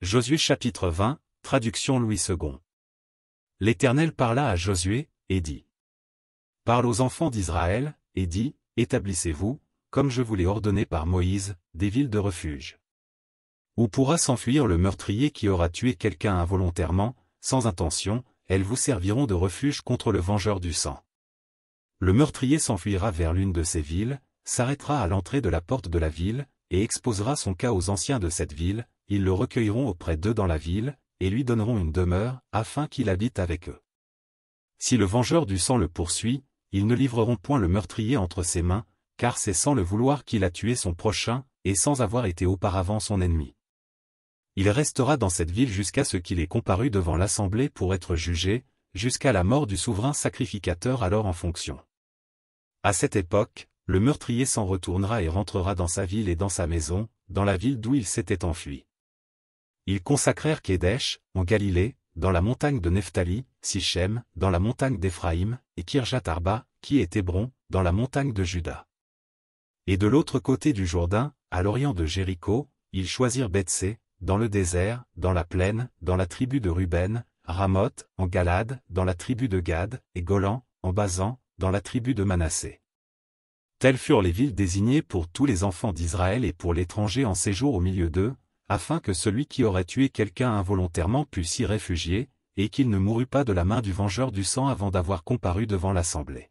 Josué chapitre 20, traduction Louis II. L'Éternel parla à Josué, et dit. Parle aux enfants d'Israël, et dit, établissez-vous, comme je vous l'ai ordonné par Moïse, des villes de refuge. Où pourra s'enfuir le meurtrier qui aura tué quelqu'un involontairement, sans intention, elles vous serviront de refuge contre le vengeur du sang. Le meurtrier s'enfuira vers l'une de ces villes, s'arrêtera à l'entrée de la porte de la ville, et exposera son cas aux anciens de cette ville, ils le recueilleront auprès d'eux dans la ville, et lui donneront une demeure, afin qu'il habite avec eux. Si le vengeur du sang le poursuit, ils ne livreront point le meurtrier entre ses mains, car c'est sans le vouloir qu'il a tué son prochain, et sans avoir été auparavant son ennemi. Il restera dans cette ville jusqu'à ce qu'il ait comparu devant l'assemblée pour être jugé, jusqu'à la mort du souverain sacrificateur alors en fonction. À cette époque, le meurtrier s'en retournera et rentrera dans sa ville et dans sa maison, dans la ville d'où il s'était enfui. Ils consacrèrent Kédesh, en Galilée, dans la montagne de Nephtali, Sichem, dans la montagne d'Éphraïm, et Kirjat-Arba, qui est Hébron, dans la montagne de Juda. Et de l'autre côté du Jourdain, à l'orient de Jéricho, ils choisirent Bethsé, dans le désert, dans la plaine, dans la tribu de Ruben, Ramoth, en Galade, dans la tribu de Gad, et Golan, en Basan, dans la tribu de Manassé. Telles furent les villes désignées pour tous les enfants d'Israël et pour l'étranger en séjour au milieu d'eux, afin que celui qui aurait tué quelqu'un involontairement pût s'y réfugier, et qu'il ne mourût pas de la main du vengeur du sang avant d'avoir comparu devant l'assemblée.